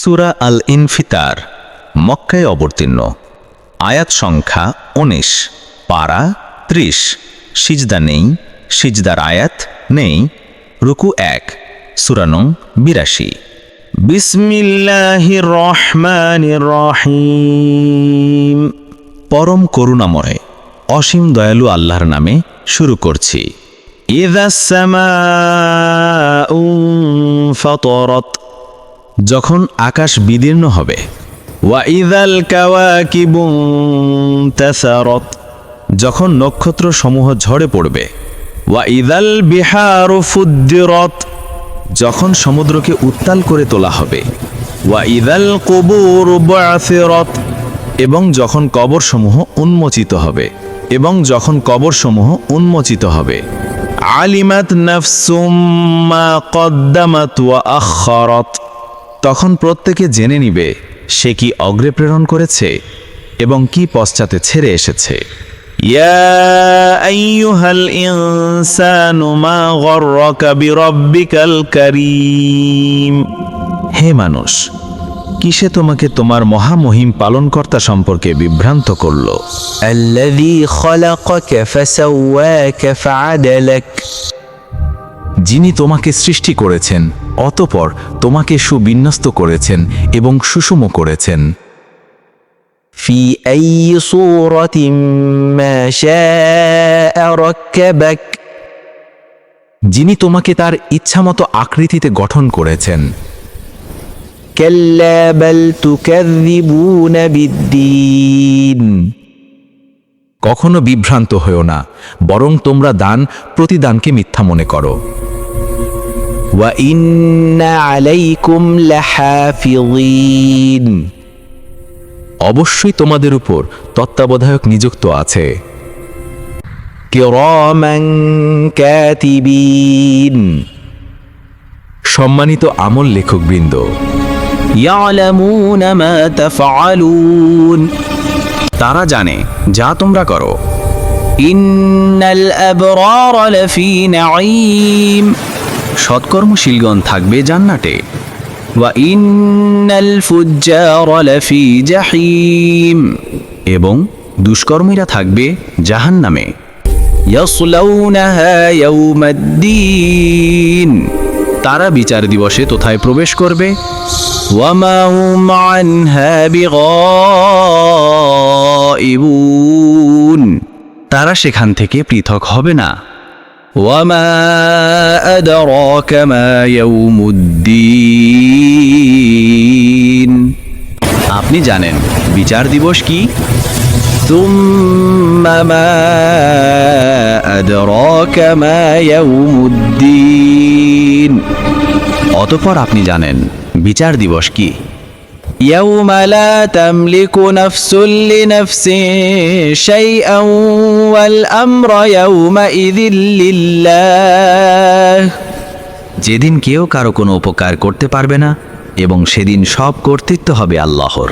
সূরা আল ইনফিতার মক্কায় অবতীর্ণ। আয়াত সংখ্যা ১৯, পারা ৩০। সিজদা নেই, সিজদার আয়াত নেই। রুকু ১, সূরা নং ৮২। বিসমিল্লাহির রহমানির রহিম। পরম করুণাময় অসীম দয়ালু আল্লাহর নামে শুরু করছি। ইযাস সামাউ ফাতারাত, যখন আকাশ বিদীর্ণ হবে। ওয়া ইযাল কাওয়াকিবু ইনতাসারাত, যখন নক্ষত্র সমূহ ঝরে পড়বে। ওয়া ইযাল বিহারু ফুজ্জিরাত, যখন সমুদ্রকে উত্তাল করে তোলা হবে। ওয়া ইযাল কুবুরু বু'থিরাত, এবং যখন কবরসমূহ উন্মোচিত হবে। আলিমাত নাফসুম মা কদ্দামাত ওয়া আখখারাত, তখন প্রত্যেকে জেনে নিবে সে কি অগ্রে প্রেরণ করেছে এবং কি পশ্চাতে ছেড়ে এসেছে। ইয়া আইয়ুহাল ইনসানু মা গররাকা বিরাব্বিকাল কারীম, হে মানুষ, কিসে তোমাকে তোমার মহামহিম পালনকর্তা সম্পর্কে বিভ্রান্ত করল। আল্লাযী খালাকাকা ফাসাওয়াকা ফাআদালাক, যিনি তোমাকে সৃষ্টি করেছেন অতঃপর তোমাকে সুবিন্যস্ত করেছেন এবং সুষম করেছেন। ফি আইয়ি সূরাতিন মা শাআ রাক্কাবাক, যিনি তোমাকে তার ইচ্ছামতো আকৃতিতে গঠন করেছেন। কাল্লা বাল তুকাযযিবুনা বিদ্দীন, কখনো বিভ্রান্ত হও না, বরং তোমরা দান প্রতিদানকে মিথ্যা মনে করো। ওয়া ইন্না আলাইকুম লাহাফিযীন, অবশ্যই তোমাদের উপর তত্ত্বাবধায়ক নিযুক্ত আছে। কিরামান কাতিবিন, সম্মানিত আমল লেখকবৃন্দ। ইয়ালামুনা মা তাফআলুন, তারা জানে যা তোমরা করো। ইন্নাল আবরার লাফি নাঈম, সৎকর্মশীলগণ থাকবে জান্নাতে। ওয়া ইন্নাল ফুজ্জার লাফি জাহিম, এবং দুষ্কর্মীরা থাকবে জাহান্নামে। ইয়াসলাউনাহা ইয়াউমাদ্দিন, তারা বিচার দিবসে তোথায় প্রবেশ করবে। ওয়া মা হুম আনহা বিগাইবুন, তারা সেখান থেকে পৃথক হবে না। ওয়া মা আদরাকা মা ইয়াউমুদ্দিন, আপনি জানেন বিচার দিবস কি? সুম্মা মা আদরাকা মা ইয়াউমুদ্দিন, অতঃপর আপনি জানেন বিচার দিবস কি? ইয়াউমা লা তামলিকু নাফসুন লিনাফসিন শাইআন ওয়াল আমরু ইয়াউমাইযিন লিল্লাহ, যেদিন কেউ কারো কোনো উপকার করতে পারবে না এবং সেদিন সব কর্তৃত্ব হবে আল্লাহর।